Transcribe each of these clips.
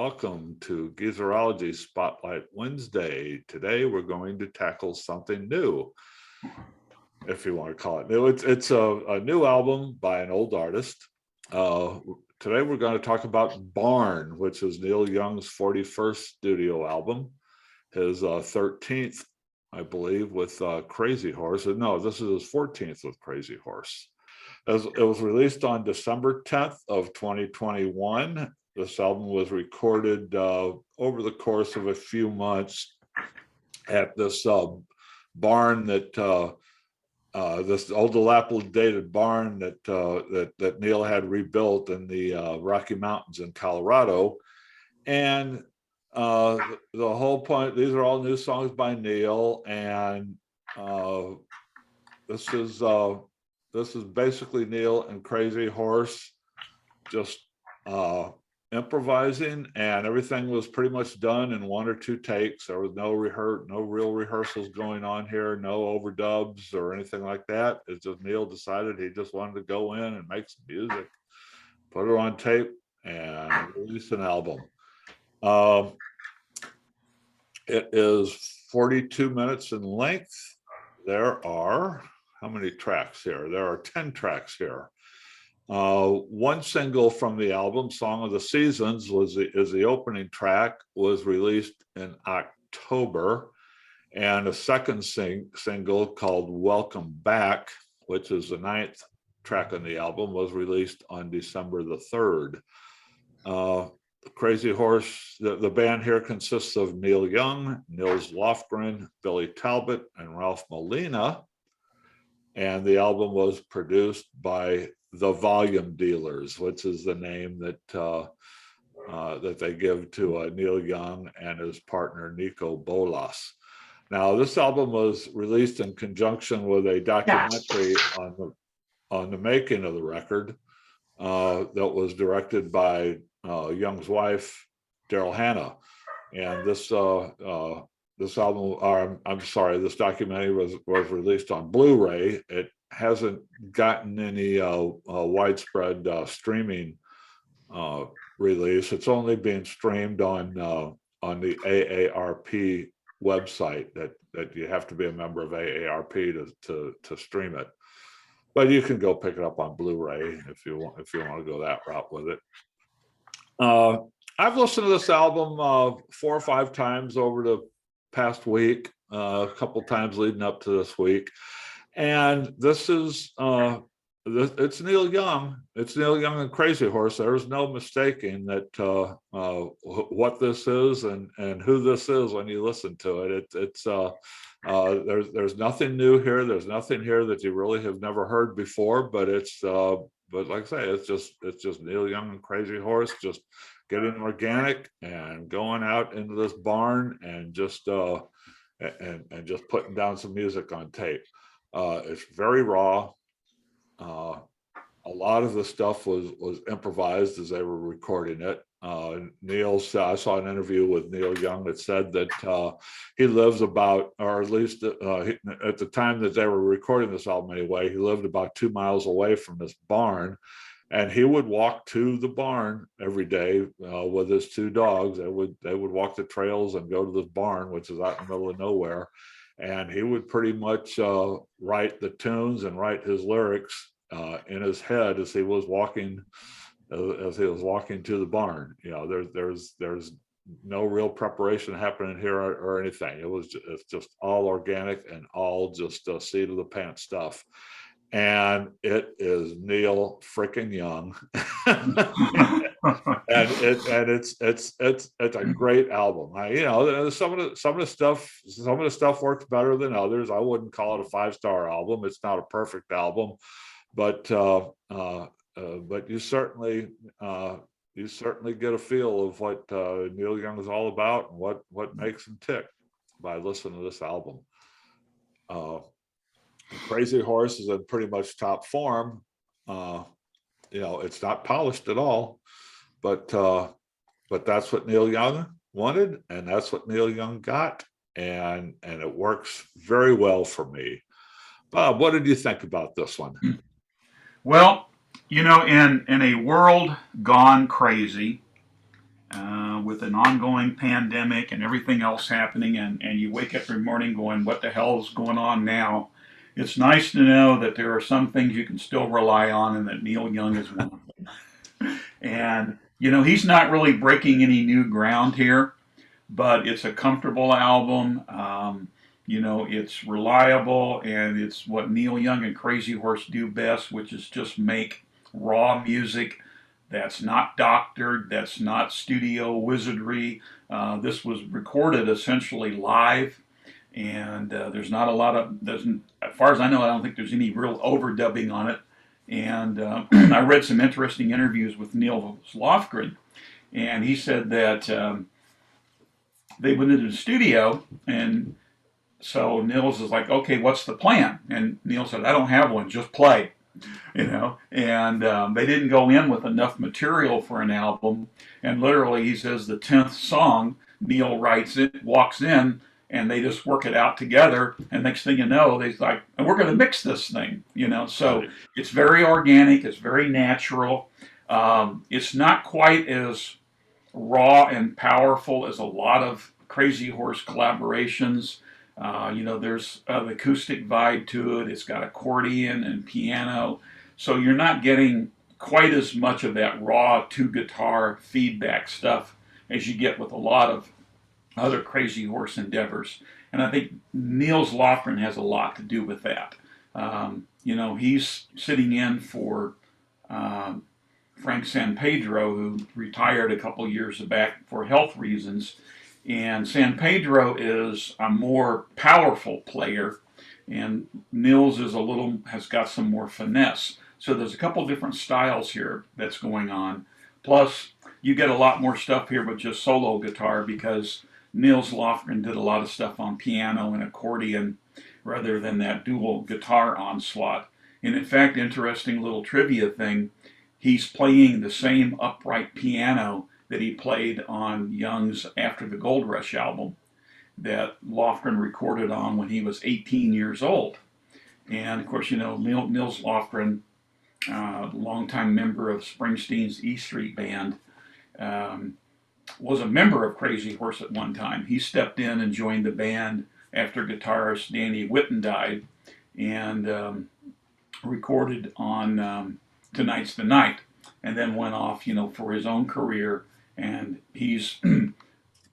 welcome to Geezerology Spotlight Wednesday. Today we're going to tackle something new, if you want to call it new. It's a new album by an old artist. Today we're going to talk about Barn, which is Neil Young's 41st studio album, his 13th, I believe, with Crazy Horse. No, this is his 14th with Crazy Horse. It was released on December 10th of 2021. This album was recorded over the course of a few months at this barn this old dilapidated barn that Neil had rebuilt in the Rocky Mountains in Colorado. And the whole point, these are all new songs by Neil, and this is basically Neil and Crazy Horse just improvising, and everything was pretty much done in one or two takes. There was no real rehearsals going on here, no overdubs or anything like that. It's just Neil decided he just wanted to go in and make some music, put it on tape, and release an album. It is 42 minutes in length. There are, how many tracks here? There are 10 tracks here. One single from the album, Song of the Seasons, is the opening track, was released in October, and a second single called Welcome Back, which is the 9th track on the album, was released on December the 3rd. Crazy Horse, the band here consists of Neil Young, Nils Lofgren, Billy Talbot, and Ralph Molina, and the album was produced by the Volume Dealers, which is the name that they give to Neil Young and his partner Nico Bolas. Now, this album was released in conjunction with a documentary on the making of the record that was directed by Young's wife, Daryl Hannah, and this documentary was released on Blu-ray. It hasn't gotten any widespread streaming release. It's only being streamed on the AARP website. That you have to be a member of AARP to stream it. But you can go pick it up on Blu-ray if you want to go that route with it. I've listened to this album 4 or 5 times over the past week, a couple times leading up to this week. And this is it's Neil Young. It's Neil Young and Crazy Horse. There's no mistaking that what this is and who this is when you listen to it. There's nothing new here. There's nothing here that you really have never heard before. But but like I say, it's just Neil Young and Crazy Horse just getting organic and going out into this barn and just putting down some music on tape. It's very raw. A lot of the stuff was improvised as they were recording it. I saw an interview with Neil Young that said that he lives about, or at least at the time that they were recording this album anyway, he lived about 2 miles away from this barn, and he would walk to the barn every day with his 2 dogs. They would walk the trails and go to this barn, which is out in the middle of nowhere. And he would pretty much write the tunes and write his lyrics in his head as he was walking to the barn. You know, there's no real preparation happening here or anything. It's just all organic and all just seat of the pants stuff. And it is Neil freaking Young. and it's a great album. Some of the stuff works better than others. I wouldn't call it a 5-star album. It's not a perfect album, but you certainly get a feel of what Neil Young is all about and what makes him tick by listening to this album. Crazy Horse is in pretty much top form. It's not polished at all, but that's what Neil Young wanted, and that's what Neil Young got, and it works very well for me. Bob, what did you think about this one? Well, in a world gone crazy, with an ongoing pandemic and everything else happening, and you wake up every morning going, what the hell is going on now? It's nice to know that there are some things you can still rely on, and that Neil Young is one of them. And, he's not really breaking any new ground here, but it's a comfortable album. It's reliable, and it's what Neil Young and Crazy Horse do best, which is just make raw music that's not doctored, that's not studio wizardry. This was recorded essentially live, and there's not a lot of, doesn't, as far as I know, I don't think there's any real overdubbing on it. And I read some interesting interviews with Neil Lofgren, and he said that they went into the studio, and so Nils is like, okay, what's the plan? And Neil said, I don't have one, just play. And they didn't go in with enough material for an album. And literally, he says the 10th song, Neil writes it, walks in, and they just work it out together. And next thing you know, they're like, and we're going to mix this thing. So Right. it's very organic, it's very natural. It's not quite as raw and powerful as a lot of Crazy Horse collaborations. There's an acoustic vibe to it. It's got accordion and piano. So you're not getting quite as much of that raw two guitar feedback stuff as you get with a lot of other Crazy Horse endeavors. And I think Niels Lofgren has a lot to do with that. He's sitting in for um, Frank San Pedro, who retired a couple years back for health reasons. And San Pedro is a more powerful player, and Nils has got some more finesse. So there's a couple different styles here that's going on. Plus, you get a lot more stuff here with just solo guitar, because Nils Lofgren did a lot of stuff on piano and accordion rather than that dual guitar onslaught. And in fact, interesting little trivia thing, he's playing the same upright piano that he played on Young's After the Gold Rush album that Lofgren recorded on when he was 18 years old. And of course, Nils Lofgren, longtime member of Springsteen's E Street Band, um, was a member of Crazy Horse at one time. He stepped in and joined the band after guitarist Danny Whitten died, and recorded on Tonight's the Night, and then went off, for his own career. And he's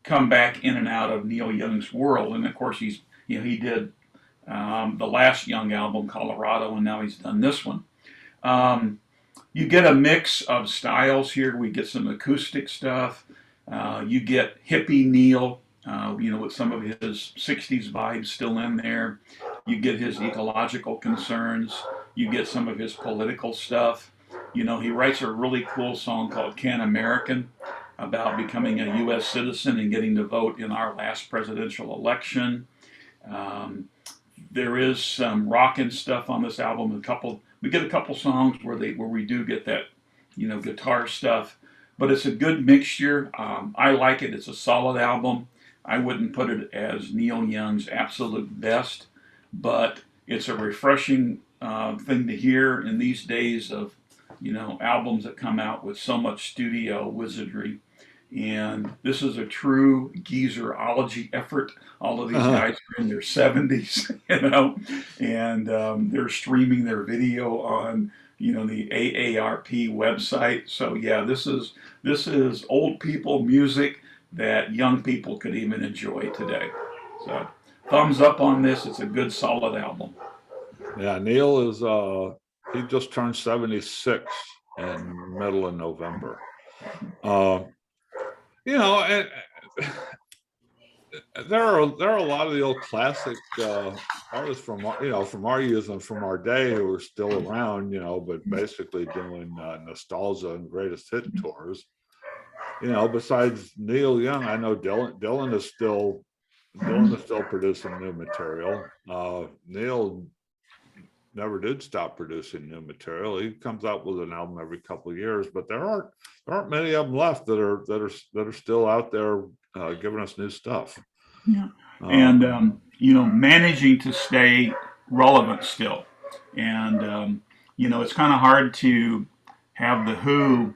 come back in and out of Neil Young's world. And of course, he did the last Young album, Colorado, and now he's done this one. Um, you get a mix of styles here. We get some acoustic stuff. You get hippie Neil, with some of his 60s vibes still in there. You get his ecological concerns. You get some of his political stuff. He writes a really cool song called Can American about becoming a U.S. citizen and getting to vote in our last presidential election. Um, there is some rockin' stuff on this album. We get a couple songs where we do get that, guitar stuff, but it's a good mixture. I like it. It's a solid album. I wouldn't put it as Neil Young's absolute best, but it's a refreshing thing to hear in these days of, albums that come out with so much studio wizardry. And this is a true Geezerology effort. All of these Uh-huh. guys are in their 70s, and they're streaming their video on, the AARP website. So yeah, this is old people music that young people could even enjoy today. So thumbs up on this. It's a good, solid album. Yeah, Neil is he just turned 76 in middle of November. Uh, and there are a lot of the old classic artists from our youth and from our day who are still around, but basically doing nostalgia and greatest hit tours. Besides Neil Young, I know Dylan is still producing new material. Neil never did stop producing new material. He comes out with an album every couple of years, but there aren't many of them left that are still out there giving us new stuff. Yeah. Uh, And, managing to stay relevant still. And, it's kind of hard to have The Who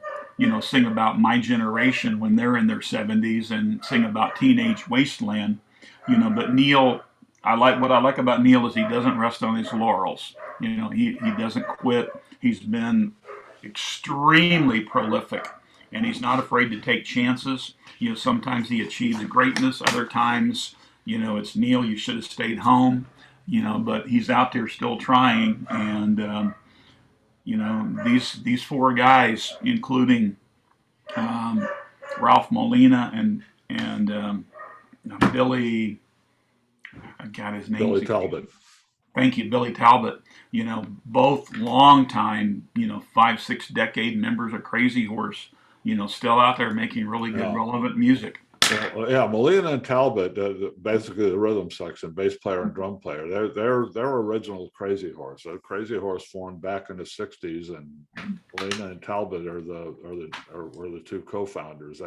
sing about my generation when they're in their 70s and sing about teenage wasteland. But Neil, what I like about Neil is he doesn't rest on his laurels. He doesn't quit. He's been extremely prolific, and he's not afraid to take chances. Sometimes he achieves greatness, other times, it's Neil, you should have stayed home. But he's out there still trying, and these four guys, including Ralph Molina and Billy, I got his name. Billy Talbot. Thank you, Billy Talbot. Both long time, 5, 6 decade members of Crazy Horse. Still out there making really good, relevant music. Well, yeah, Molina and Talbot, basically the rhythm section, bass player and drum player. They're original Crazy Horse. Crazy Horse formed back in the '60s, and Molina and Talbot were the two co-founders.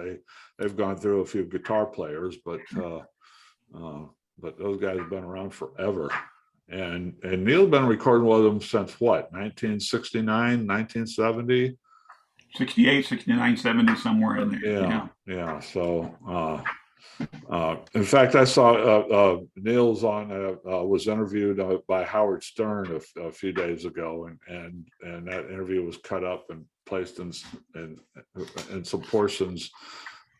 They've gone through a few guitar players, but those guys have been around forever. And Neil's been recording with them since what, 1969, 1970? 68, 69, 70, somewhere in there. Yeah. So, in fact, I saw Neil's was interviewed by Howard Stern a few days ago, and that interview was cut up and placed in some portions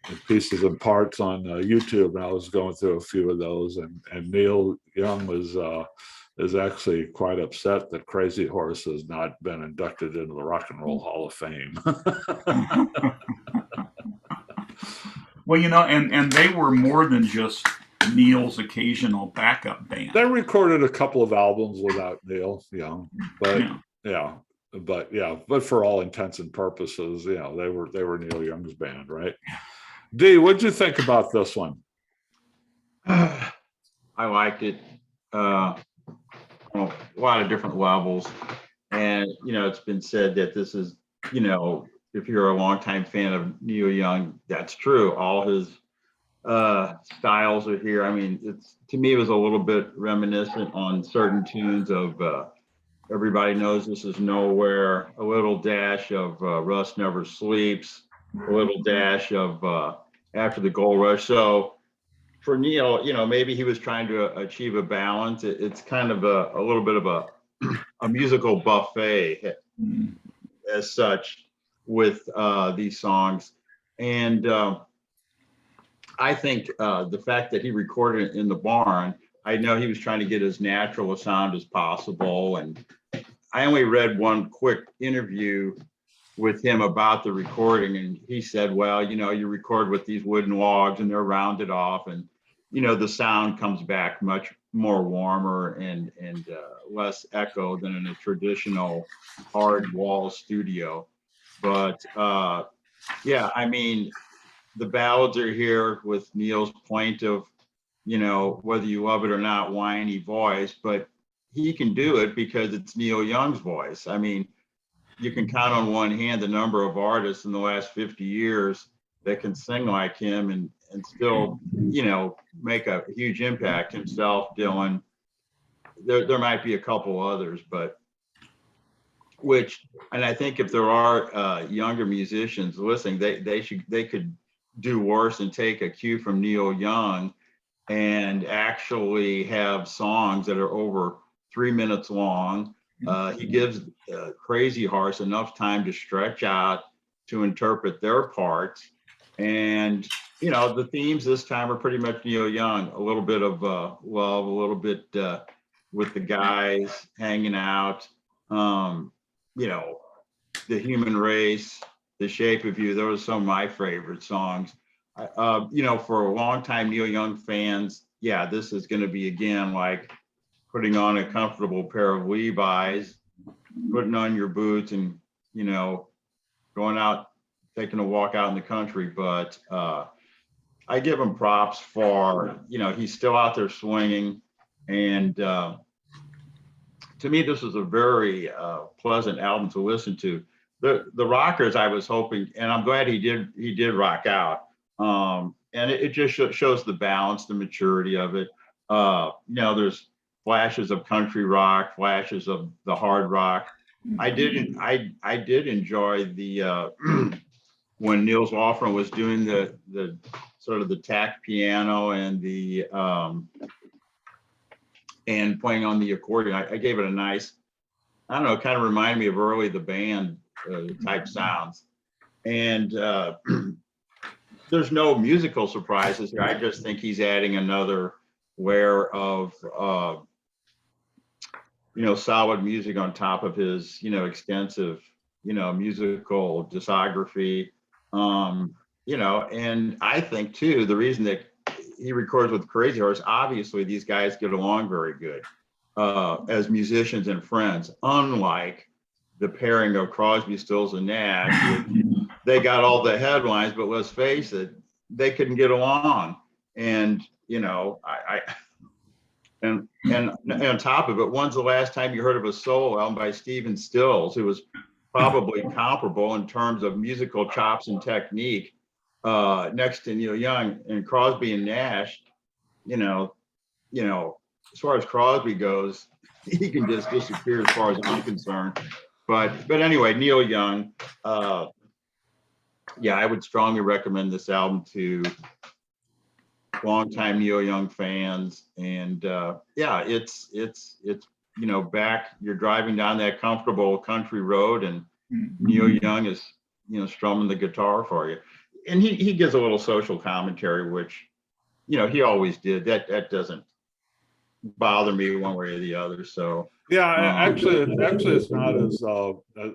and pieces and parts on YouTube. And I was going through a few of those, and Neil Young is actually quite upset that Crazy Horse has not been inducted into the Rock and Roll Hall of Fame. Well, and they were more than just Neil's occasional backup band. They recorded a couple of albums without Neil Young, but but for all intents and purposes, they were Neil Young's band, right? Dee, what'd you think about this one? I liked it. On a lot of different levels, and it's been said that this is, if you're a longtime fan of Neil Young, that's true. All his styles are here. I mean, to me it was a little bit reminiscent on certain tunes of Everybody Knows This Is Nowhere, a little dash of Rust Never Sleeps, a little dash of After the Gold Rush. So for Neil, maybe he was trying to achieve a balance. It's kind of a little bit of a musical buffet as such with these songs. And I think the fact that he recorded it in the barn, I know he was trying to get as natural a sound as possible. And I only read one quick interview with him about the recording, and he said, well, you record with these wooden logs and they're rounded off, and the sound comes back much more warmer and less echo than in a traditional hard wall studio. But I mean, the ballads are here with Neil's plaintive, whether you love it or not, whiny voice, but he can do it because it's Neil Young's voice. I mean, you can count on one hand the number of artists in the last 50 years that can sing like him and still, make a huge impact. Himself, Dylan, there might be a couple others, but and I think if there are younger musicians listening, they could do worse and take a cue from Neil Young and actually have songs that are over 3 minutes long. He gives Crazy Horse enough time to stretch out to interpret their parts. And, the themes this time are pretty much Neil Young, a little bit of love, a little bit with the guys hanging out, the human race, the shape of you. Those are some of my favorite songs. For a long time Neil Young fans, this is going to be, again, like putting on a comfortable pair of Levi's, putting on your boots and, going out, taking a walk out in the country. But I give him props for, he's still out there swinging. And to me, this was a very pleasant album to listen to. The rockers, I was hoping, and I'm glad he did rock out. And it just shows the balance, the maturity of it. There's flashes of country rock, flashes of the hard rock. I did enjoy the when Niels Lofgren was doing the sort of the tack piano and the and playing on the accordion, I gave it a nice, I don't know, kind of reminded me of early the band type sounds. And there's no musical surprises here. I just think he's adding another layer of solid music on top of his extensive musical discography. And I think too, the reason that he records with Crazy Horse, obviously these guys get along very good as musicians and friends, unlike the pairing of Crosby, Stills, and Nash. They got all the headlines, but let's face it, they couldn't get along. And and on top of it, when's the last time you heard of a solo album by Stephen Stills, who was probably comparable in terms of musical chops and technique next to Neil Young? And Crosby and Nash, as far as Crosby goes, he can just disappear as far as I'm concerned. But anyway, Neil Young, I would strongly recommend this album to longtime Neil Young fans. And it's back, you're driving down that comfortable country road and Neil Young is strumming the guitar for you. And he gives a little social commentary, which he always did. That doesn't bother me one way or the other. So actually it's not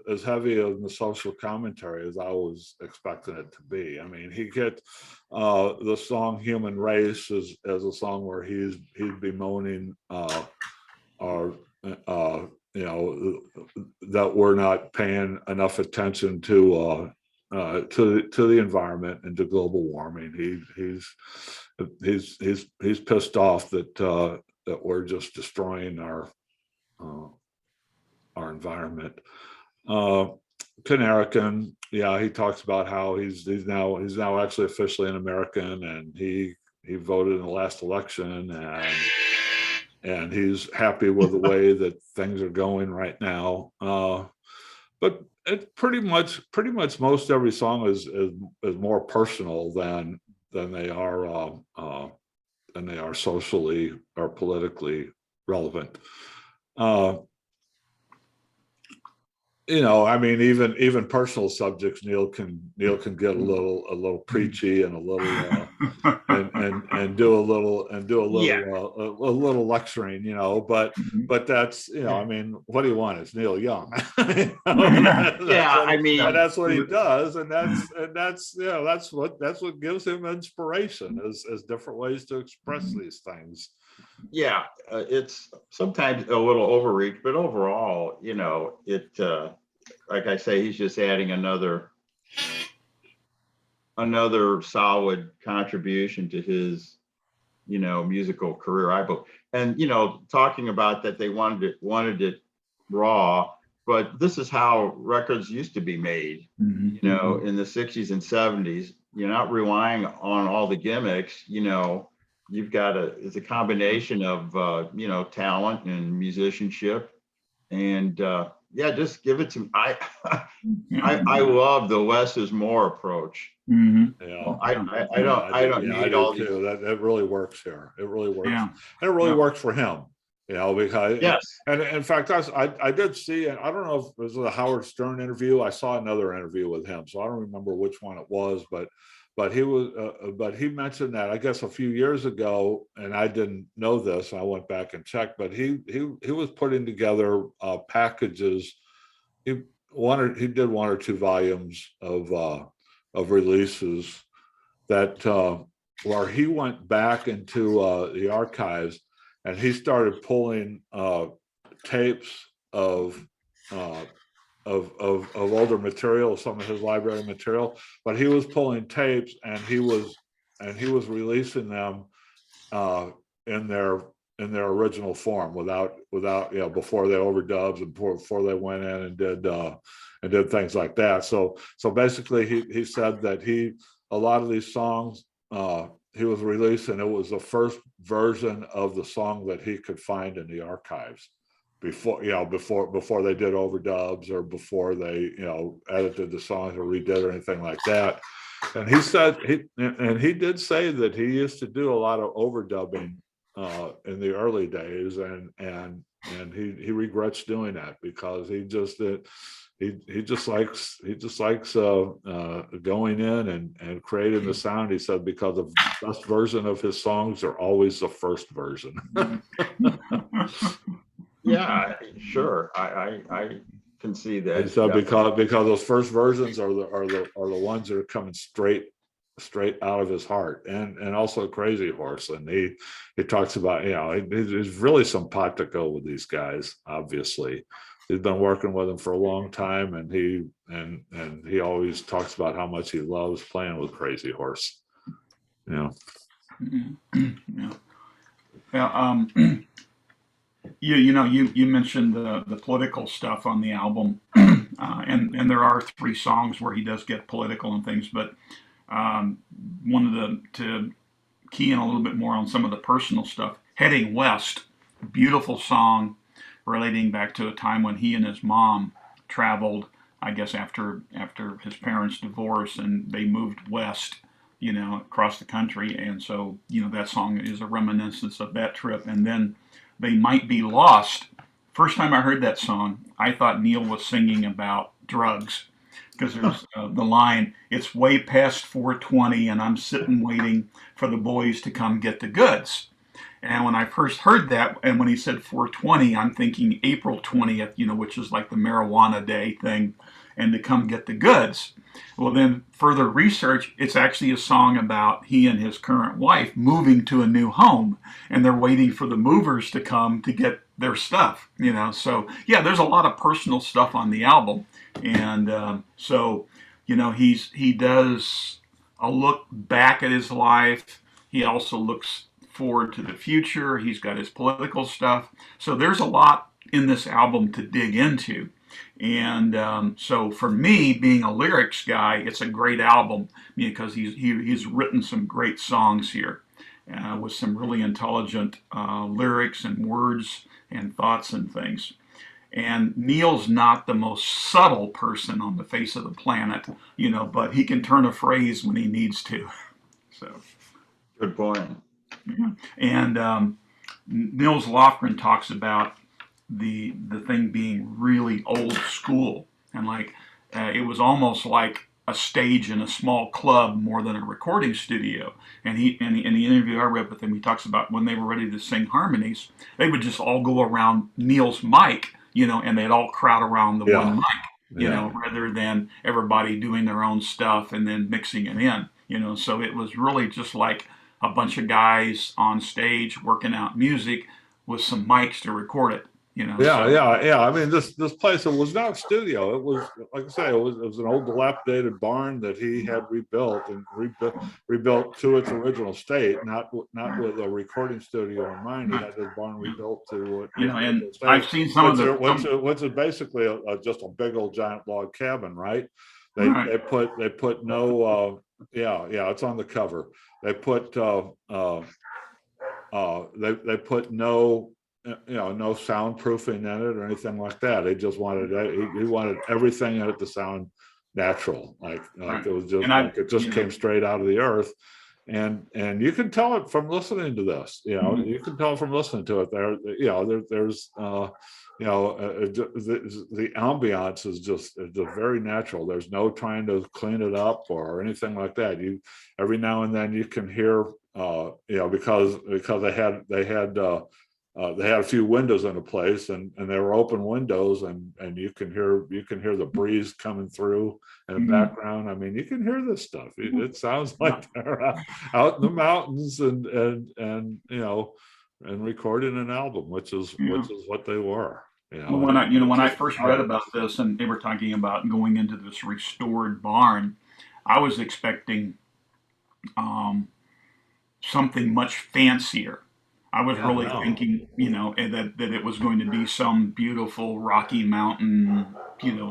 as heavy of the social commentary as I was expecting it to be. I mean, he gets the song "Human Race" as a song where he's bemoaning that we're not paying enough attention to the environment and to global warming. He's pissed off that we're just destroying our environment. Canarican, he talks about how he's now actually officially an American, and he voted in the last election, and he's happy with the way that things are going right now. But it pretty much most every song is more personal than they are socially or politically relevant. I mean, even personal subjects, Neil can get a little preachy and a little and do a little lecturing, but that's I mean, what do you want? It's Neil Young. That's what he does, and that's what gives him inspiration, as different ways to express these things. It's sometimes a little overreach, but overall, like I say, he's just adding another solid contribution to his, musical career, I believe. And, talking about that, they wanted it raw, but this is how records used to be made, in the 60s and 70s. You're not relying on all the gimmicks, you've got it's a combination of talent and musicianship, and just give it to me. I love the less is more approach. I don't need all these. That really works here. It really works. And it really works for him. Because and in fact, I did see, and I don't know if it was a Howard Stern interview. I saw another interview with him, so I don't remember which one it was, but he was, but he mentioned that, I guess, a few years ago, and I didn't know this. I went back and checked, but he was putting together packages. He did 1 or 2 volumes of releases that where he went back into the archives, and he started pulling tapes of older material, some of his library material, but he was pulling tapes, and he was releasing them in their original form without before they overdubs and before they went in and did things like that. So basically he said that a lot of these songs he was releasing, it was the first version of the song that he could find in the archives before, before they did overdubs or before they, edited the songs or redid or anything like that. And he did say that he used to do a lot of overdubbing in the early days, and he regrets doing that because he just likes going in and creating the sound. He said because the best version of his songs are always the first version. Yeah, sure. I can see that. And so because those first versions are the ones that are coming straight out of his heart, and also Crazy Horse. And he talks about, there's really some pot to go with these guys. Obviously, he's been working with them for a long time, and he always talks about how much he loves playing with Crazy Horse. Yeah. Yeah. You mentioned the political stuff on the album, and there are 3 songs where he does get political and things, but wanted to key in a little bit more on some of the personal stuff. Heading West, beautiful song relating back to a time when he and his mom traveled, I guess after his parents' divorce, and they moved west, across the country. And so, that song is a reminiscence of that trip. And then They Might Be Lost. First time I heard that song, I thought Neil was singing about drugs, because there's the line, "It's way past 4:20 and I'm sitting waiting for the boys to come get the goods." And when I first heard that, and when he said 4:20, I'm thinking April 20th, which is like the marijuana day thing, and to come get the goods. Well, then further research, it's actually a song about he and his current wife moving to a new home, and they're waiting for the movers to come to get their stuff, So, yeah, there's a lot of personal stuff on the album. And so, he does a look back at his life. He also looks forward to the future. He's got his political stuff. So there's a lot in this album to dig into. And so for me, being a lyrics guy, it's a great album because he's written some great songs here with some really intelligent lyrics and words and thoughts and things. And Neil's not the most subtle person on the face of the planet, but he can turn a phrase when he needs to. So, good point. Yeah. And Nils Lofgren talks about the thing being really old school, and like it was almost like a stage in a small club more than a recording studio. And in the interview I read with him, he talks about when they were ready to sing harmonies, they would just all go around Neil's mic, and they'd all crowd around the one mic, rather than everybody doing their own stuff and then mixing it in, So it was really just like a bunch of guys on stage working out music with some mics to record it. Yeah. I mean, this place, it was not a studio. It was, like I say, it was an old dilapidated barn that he had rebuilt rebuilt to its original state, not with a recording studio in mind. He had this barn rebuilt to and I've seen some of the which is basically just a big old giant log cabin, right? They put no it's on the cover. They put they put no no soundproofing in it or anything like that. They just wanted he wanted everything in it to sound natural, like it was just it just came straight out of the earth. And you can tell it from listening to this. You can tell from listening to it. There's the ambiance is just very natural. There's no trying to clean it up or anything like that. You every now and then you can hear because they had a few windows in a place, and they were open windows, and you can hear the breeze coming through in the background. I mean, you can hear this stuff. It sounds like they're out in the mountains and recording an album, which is what they were. Well, when I first read about this and they were talking about going into this restored barn, I was expecting something much fancier. I was really thinking, that it was going to be some beautiful Rocky Mountain,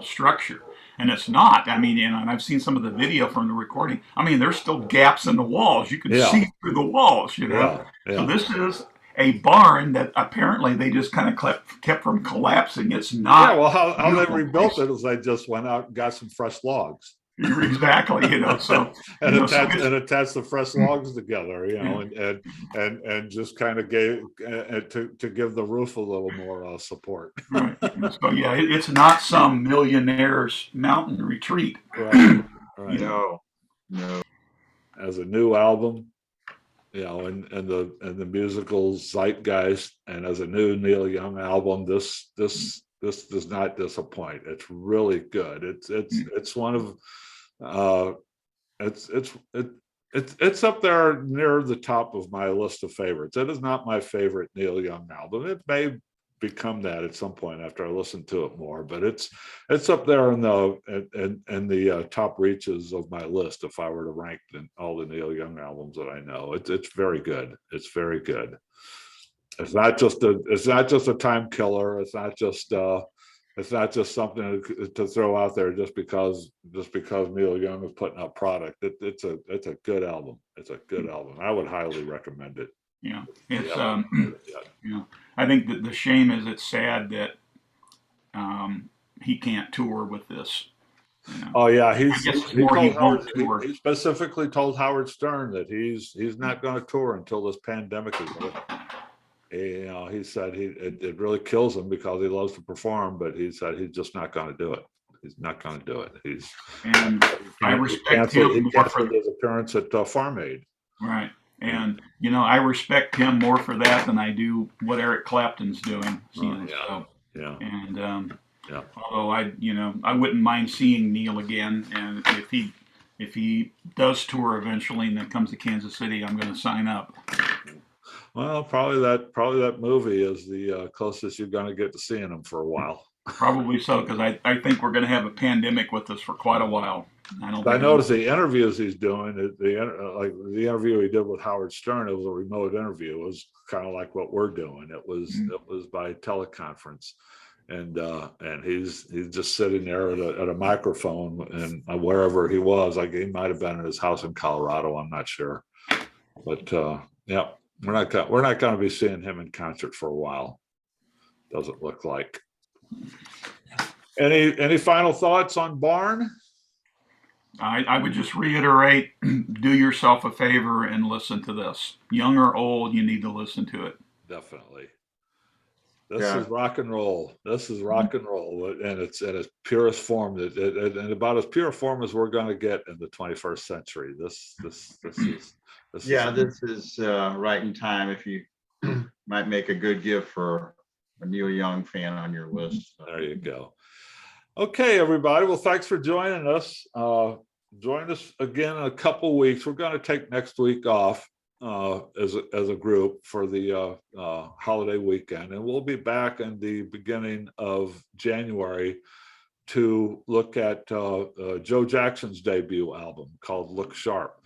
structure. And it's not. I mean, and I've seen some of the video from the recording. I mean, there's still gaps in the walls. You can see through the walls, So this is, a barn that apparently they just kind of kept from collapsing. It's Yeah, not well, how they beautiful rebuilt place. it is they just went out and got some fresh logs. Exactly, so and so attach the fresh logs together, yeah, and just kind of gave to give the roof a little more support. right. So yeah, it's not some millionaire's mountain retreat. Right, You right. know, No, no. As a new album, and the musical zeitgeist, and as a new Neil Young album, this does not disappoint. It's really good. It's one of it's it's it, it's up there near the top of my list of favorites. It is not my favorite Neil Young album. It may become that at some point after I listen to it more, but it's up there in the top reaches of my list if I were to rank all the Neil Young albums that I know. It's very good. It's very good. It's not just a time killer. It's not just something to throw out there just because Neil Young is putting out product. It's a good album. It's a good album. I would highly recommend it. yeah, it's Yeah. you know, I think that the shame is it's sad that he can't tour with this. You know, Oh yeah, I guess it's more he won't tour. he specifically told Howard Stern that he's not going to tour until this pandemic is over. He said it really kills him because he loves to perform, but he said he's just not going to do it. He's not going to do it. And I respect him he more for canceled his appearance at Farm Aid. right. And I respect him more for that than I do what Eric Clapton's doing. So, Yeah. and Yeah. although I wouldn't mind seeing Neil again, and if he does tour eventually and then comes to Kansas City, I'm going to sign up. Well, probably that movie is the closest you're going to get to seeing him for a while. Probably so, because I think we're going to have a pandemic with us for quite a while. I noticed the interviews he's doing, like the interview he did with Howard Stern, it was a remote interview. It was kind of like what we're doing. It was by teleconference, and he's just sitting there at a microphone, and wherever he was, like he might have been in his house in Colorado. I'm not sure, but yeah, we're not going to be seeing him in concert for a while. Doesn't look like. Any final thoughts on Barn? I would just reiterate, do yourself a favor and listen to this. Young or old, you need to listen to it. Definitely. This is rock and roll. This is rock Mm-hmm. and roll, and it's in its purest form, and about as pure form as we're going to get in the 21st century. This is right in time. If you might make a good gift for a Neil Young fan on your list. There you go. Okay, everybody. Well, thanks for joining us. Join us again in a couple weeks. We're going to take next week off as a group for the holiday weekend, and we'll be back in the beginning of January to look at Joe Jackson's debut album called Look Sharp.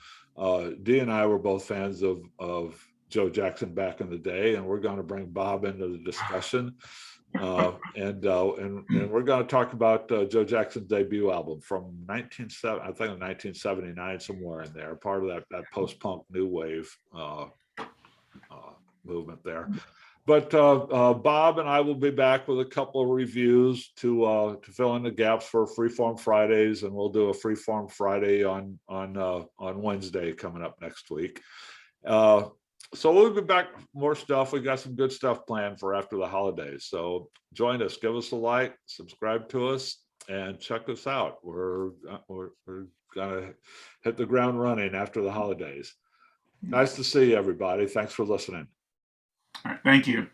Dee and I were both fans of Joe Jackson back in the day, and we're going to bring Bob into the discussion. And we're going to talk about Joe Jackson's debut album from 1979, somewhere in there, part of that post-punk new wave movement there. But Bob and I will be back with a couple of reviews to fill in the gaps for Freeform Fridays, and we'll do a Freeform Friday on Wednesday coming up next week. So we'll be back with more stuff. We got some good stuff planned for after the holidays. So join us, give us a like, subscribe to us, and check us out. We're gonna hit the ground running after the holidays. Nice to see you, everybody. Thanks for listening. All right, thank you.